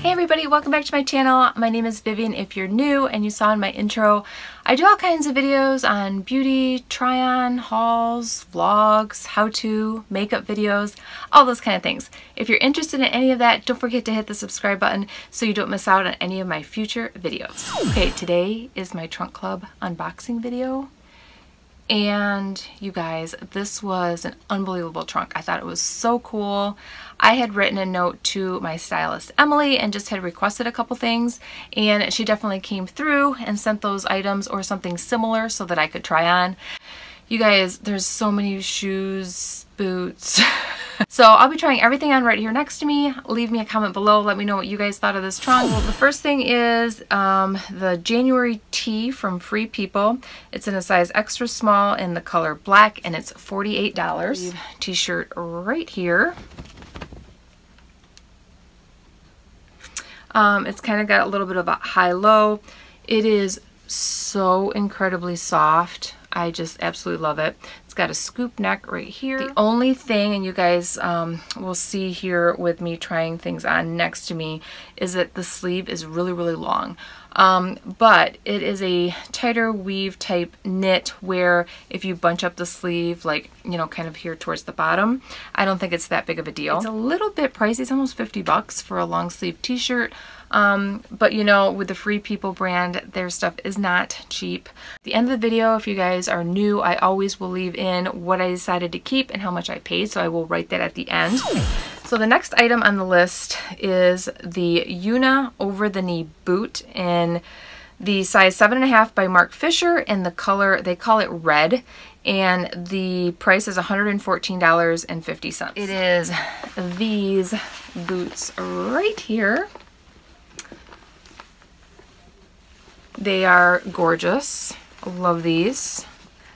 Hey everybody, welcome back to my channel. My name is Vivian if you're new, and you saw in my intro, I do all kinds of videos on beauty, try-on, hauls, vlogs, how-to, makeup videos, all those kind of things. If you're interested in any of that, don't forget to hit the subscribe button so you don't miss out on any of my future videos. Okay, today is my trunk club unboxing video. And you guys, this was an unbelievable trunk. I thought it was so cool. I had written a note to my stylist Emily and just had requested a couple things, and she definitely came through and sent those items or something similar so that I could try on. You guys, there's so many shoes, boots. So I'll be trying everything on right here next to me. Leave me a comment below. Let me know what you guys thought of this trunk. Well, the first thing is the January tee from Free People. It's in a size extra small in the color black, and it's $48. T-shirt right here. It's kind of got a little bit of a high-low. It is so incredibly soft. I just absolutely love it. It's got a scoop neck right here. The only thing, and you guys will see here with me trying things on next to me, is that the sleeve is really, really long. But it is a tighter weave type knit where if you bunch up the sleeve, like, you know, kind of here towards the bottom, I don't think it's that big of a deal. It's a little bit pricey. It's almost 50 bucks for a long sleeve t-shirt. But you know, with the Free People brand, their stuff is not cheap. At the end of the video, if you guys are new, I always will leave in what I decided to keep and how much I paid, so I will write that at the end. So the next item on the list is the Una over the knee boot in the size 7.5 by Mark Fisher, in the color, they call it red, and the price is $114.50. It is these boots right here. They are gorgeous. Love these.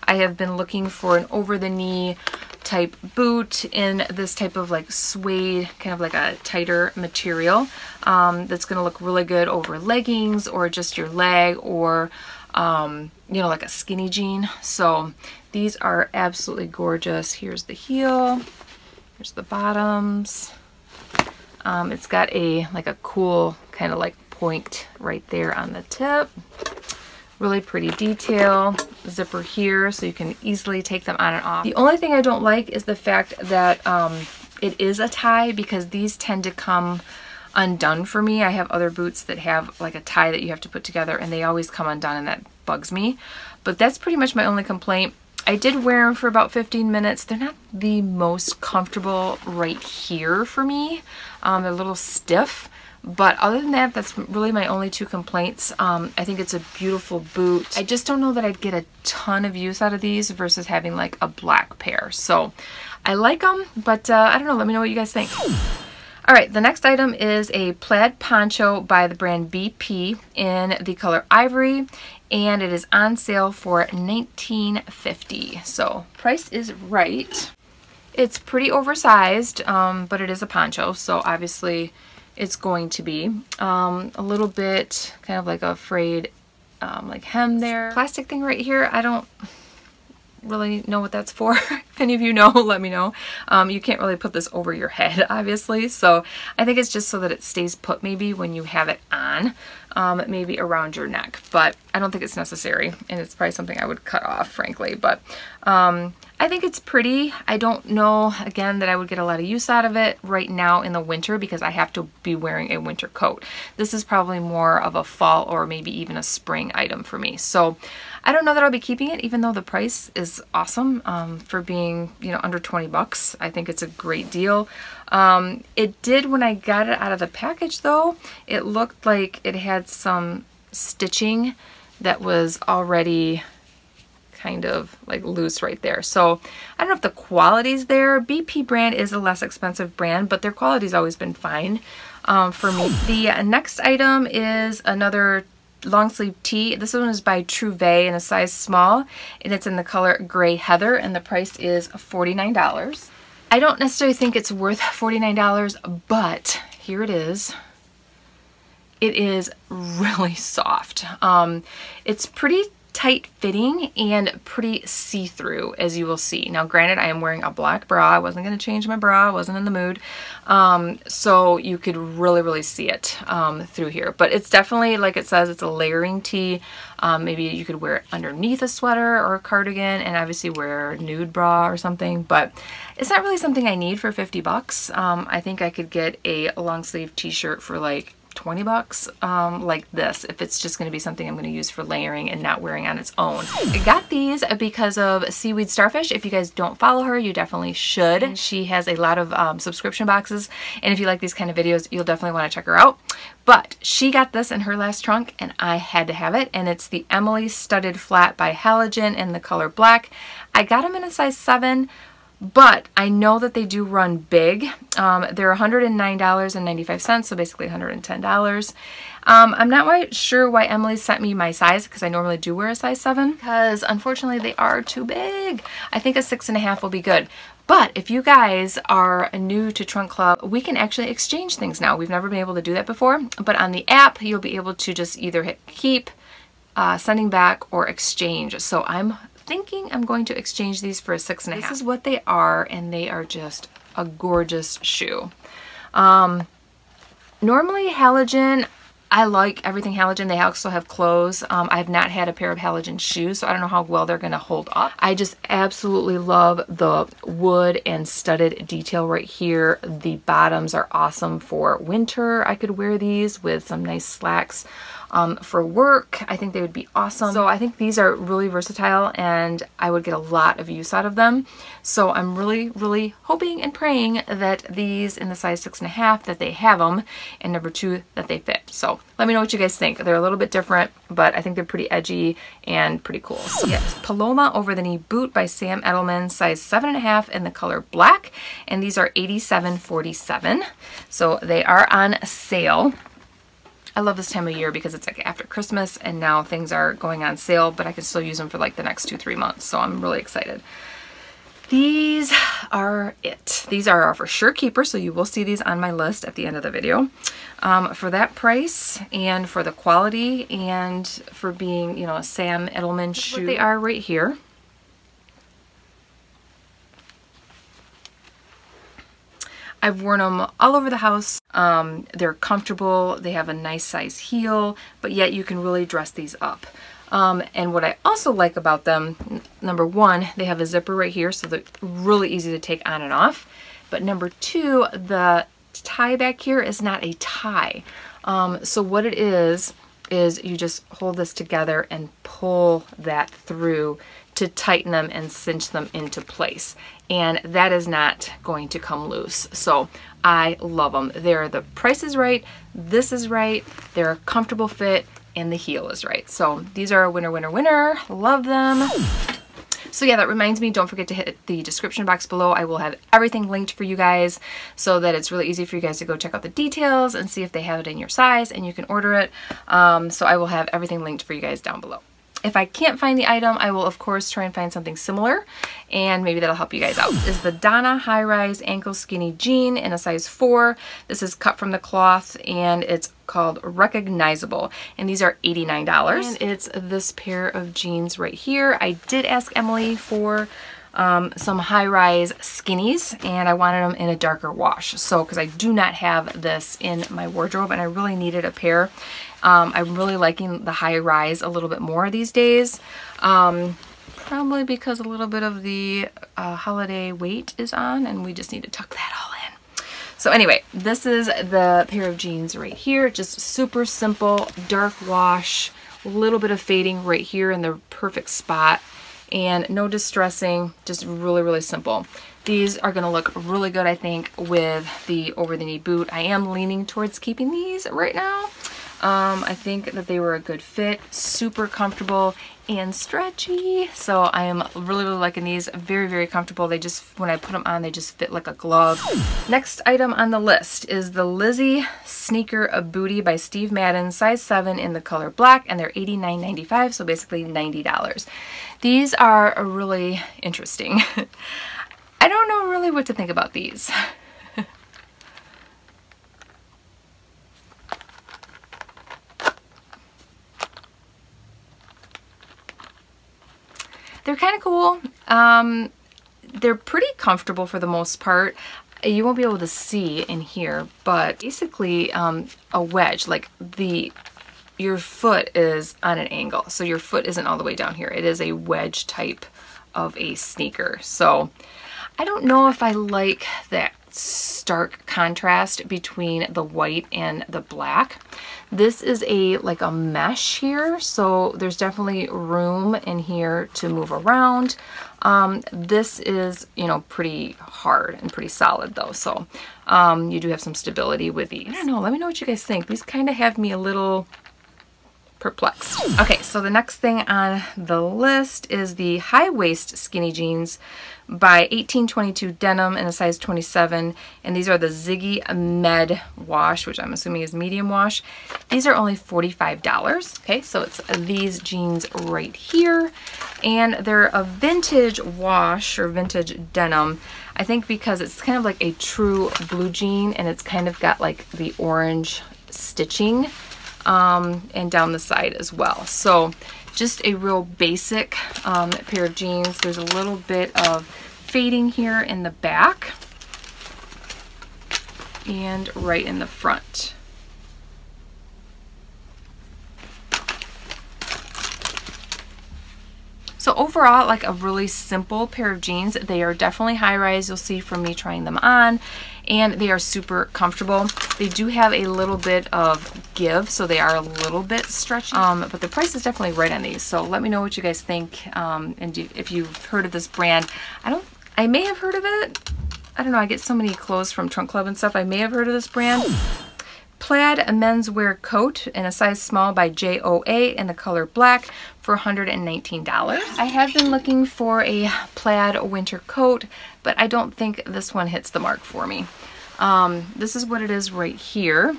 I have been looking for an over-the-knee type boot in this type of like suede, kind of like a tighter material that's going to look really good over leggings or just your leg, or you know, like a skinny jean. So these are absolutely gorgeous. Here's the heel. Here's the bottoms. It's got a like a cool kind of like point right there on the tip. Really pretty detail. Zipper here so you can easily take them on and off. The only thing I don't like is the fact that it is a tie, because these tend to come undone for me. I have other boots that have like a tie that you have to put together, and they always come undone, and that bugs me. But that's pretty much my only complaint. I did wear them for about 15 minutes. They're not the most comfortable right here for me. They're a little stiff. But other than that, that's really my only two complaints. I think it's a beautiful boot. I just don't know that I'd get a ton of use out of these versus having like a black pair. So I like them, but I don't know. Let me know what you guys think. All right, the next item is a plaid poncho by the brand BP in the color ivory, and it is on sale for $19.50. So price is right. It's pretty oversized, but it is a poncho, so obviously it's going to be a little bit kind of like a frayed like hem there. Plastic thing right here, I don't really know what that's for. If any of you know, let me know. You can't really put this over your head, obviously, so I think it's just so that it stays put maybe when you have it on, maybe around your neck, but I don't think it's necessary, and it's probably something I would cut off, frankly. But I think it's pretty. I don't know, again, that I would get a lot of use out of it right now in the winter, because I have to be wearing a winter coat. This is probably more of a fall or maybe even a spring item for me. So I don't know that I'll be keeping it, even though the price is awesome for being, you know, under 20 bucks. I think it's a great deal. It did, when I got it out of the package though, it looked like it had some stitching that was already kind of like loose right there. So I don't know if the quality's there. BP brand is a less expensive brand, but their quality's always been fine for me. The next item is another long sleeve tee. This one is by Trouvé in a size small, and it's in the color Gray Heather, and the price is $49. I don't necessarily think it's worth $49, but here it is. It is really soft. It's pretty tight fitting and pretty see-through, as you will see. Now granted, I am wearing a black bra. I wasn't going to change my bra. I wasn't in the mood. So you could really see it through here. But it's definitely, like it says, it's a layering tee. Maybe you could wear it underneath a sweater or a cardigan and obviously wear a nude bra or something. But it's not really something I need for 50 bucks. I think I could get a long sleeve t-shirt for like 20 bucks like this, if it's just going to be something I'm going to use for layering and not wearing on its own. I got these because of Seaweed Starfish. If you guys don't follow her, you definitely should. She has a lot of subscription boxes, and if you like these kind of videos, you'll definitely want to check her out. But she got this in her last trunk and I had to have it, and it's the Emily Studded Flat by Halogen in the color black. I got them in a size 7. But I know that they do run big. They're $109.95, so basically $110. I'm not quite sure why Emily sent me my size, because I normally do wear a size 7, because unfortunately they are too big. I think a 6.5 will be good. But if you guys are new to Trunk Club, we can actually exchange things now. We've never been able to do that before, but on the app, you'll be able to just either hit keep, sending back, or exchange. So I'm thinking I'm going to exchange these for a 6.5. This is what they are, and they are just a gorgeous shoe. Normally Halogen, I like everything Halogen. They also have clothes. I've not had a pair of Halogen shoes, so I don't know how well they're going to hold up. I just absolutely love the wood and studded detail right here. The bottoms are awesome for winter. I could wear these with some nice slacks. For work, I think they would be awesome. So I think these are really versatile and I would get a lot of use out of them. So I'm really hoping and praying that these in the size 6.5, that they have them, and number 2, that they fit. So let me know what you guys think. They're a little bit different, but I think they're pretty edgy and pretty cool. So yes, Paloma Over the Knee Boot by Sam Edelman, size 7.5 in the color black. And these are $87.47. So they are on sale. I love this time of year because it's like after Christmas and now things are going on sale, but I can still use them for like the next 2-3 months. So I'm really excited. These are it. These are our for sure keeper, so you will see these on my list at the end of the video. For that price and for the quality and for being, you know, a Sam Edelman shoe, what they are right here. I've worn them all over the house. They're comfortable. They have a nice size heel, but yet you can really dress these up. And what I also like about them, number 1, they have a zipper right here, so they're really easy to take on and off. But number 2, the tie back here is not a tie. So what it is you just hold this together and pull that through to tighten them and cinch them into place. And that is not going to come loose. So I love them. The price is right, this is right, they're a comfortable fit, and the heel is right. So these are a winner, winner, winner. Love them. So yeah, that reminds me, don't forget to hit the description box below. I will have everything linked for you guys so that it's really easy for you guys to go check out the details and see if they have it in your size and you can order it. So I will have everything linked for you guys down below. If I can't find the item, I will of course try and find something similar, and maybe that'll help you guys out. This is the Donna High Rise Ankle Skinny Jean in a size 4. This is cut from the cloth and it's called Recognizable, and these are $89. And it's this pair of jeans right here. I did ask Emily for some high-rise skinnies, and I wanted them in a darker wash. So because I do not have this in my wardrobe and I really needed a pair. I'm really liking the high rise a little bit more these days. Probably because a little bit of the holiday weight is on and we just need to tuck that all in. So anyway, this is the pair of jeans right here. Just super simple, dark wash, a little bit of fading right here in the perfect spot, and no distressing, just really simple. These are going to look really good, I think, with the over the knee boot. I am leaning towards keeping these right now. I think that they were a good fit, super comfortable and stretchy. So I am really liking these. Very comfortable. They just, when I put them on, they just fit like a glove. Next item on the list is the Lizzie Sneaker A Booty by Steve Madden, size 7 in the color black, and they're $89.95, so basically $90. These are really interesting. I don't know really what to think about these. cool. They're pretty comfortable for the most part. You won't be able to see in here, but basically a wedge, like your foot is on an angle. So your foot isn't all the way down here. It is a wedge type of a sneaker. So I don't know if I like that stark contrast between the white and the black. This is like a mesh here, so there's definitely room in here to move around. This is, you know, pretty hard and pretty solid though, so you do have some stability with these. I don't know, let me know what you guys think. These kind of have me a little perplexed. Okay, so the next thing on the list is the high waist skinny jeans by 1822 denim in a size 27, and these are the Ziggy Med wash, which I'm assuming is medium wash. These are only $45. Okay, so it's these jeans right here, and they're a vintage wash or vintage denim. I think because it's kind of like a true blue jean, and it's kind of got like the orange stitching and down the side as well. So just a real basic pair of jeans. There's a little bit of fading here in the back and right in the front. So overall, like a really simple pair of jeans. They are definitely high rise, you'll see from me trying them on, and they are super comfortable. They do have a little bit of give, so they are a little bit stretchy, but the price is definitely right on these. So let me know what you guys think, and if you've heard of this brand. I may have heard of it. I don't know, I get so many clothes from Trunk Club and stuff. I may have heard of this brand. Plaid menswear coat in a size small by JOA in the color black for $119. I have been looking for a plaid winter coat, but I don't think this one hits the mark for me. This is what it is right here.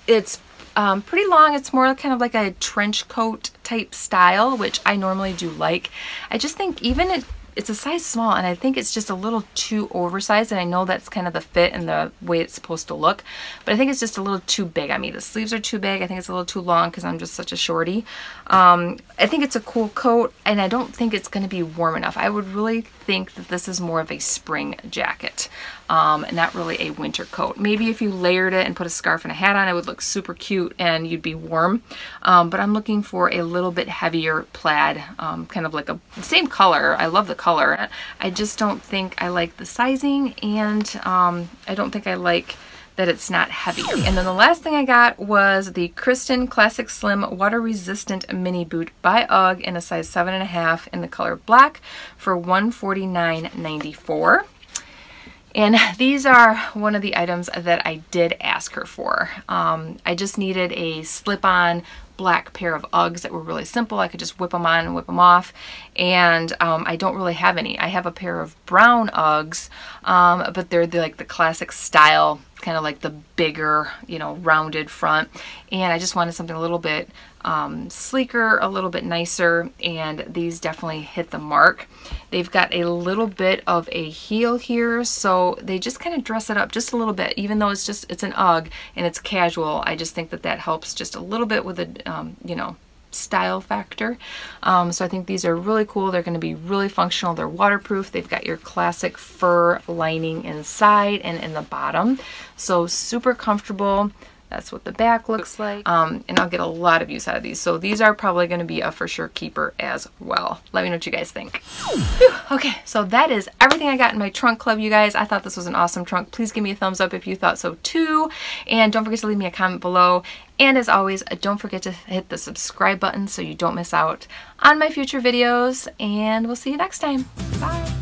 It's pretty long. It's more kind of like a trench coat type style, which I normally do like. I just think even it's a size small, and I think it's just a little too oversized, and I know that's kind of the fit and the way it's supposed to look, but I think it's just a little too big on me. The sleeves are too big. I think it's a little too long because I'm just such a shorty. I think it's a cool coat, and I don't think it's going to be warm enough. I would really think that this is more of a spring jacket, not really a winter coat. Maybe if you layered it and put a scarf and a hat on, it would look super cute and you'd be warm, but I'm looking for a little bit heavier plaid, kind of like a same color. I love the color. I just don't think I like the sizing, and I don't think I like that it's not heavy. And then the last thing I got was the Kristen Classic Slim Water Resistant Mini Boot by UGG in a size 7.5 in the color black for $149.94. And these are one of the items that I did ask her for. I just needed a slip-on black pair of Uggs that were really simple. I could just whip them on and whip them off, and I don't really have any. I have a pair of brown Uggs, but they're like the classic style, kind of like the bigger, you know, rounded front, and I just wanted something a little bit sleeker, a little bit nicer, and these definitely hit the mark. They've got a little bit of a heel here, so they just kind of dress it up just a little bit, even though it's an UGG and it's casual. I just think that that helps just a little bit with the you know, style factor. So I think these are really cool. They're going to be really functional. They're waterproof. They've got your classic fur lining inside and in the bottom, so super comfortable. That's what the back looks like, and I'll get a lot of use out of these. So these are probably going to be a for sure keeper as well. Let me know what you guys think. Whew. Okay, so that is everything I got in my trunk club, you guys. I thought this was an awesome trunk. Please give me a thumbs up if you thought so too, and don't forget to leave me a comment below. And as always, don't forget to hit the subscribe button so you don't miss out on my future videos, and we'll see you next time. Bye.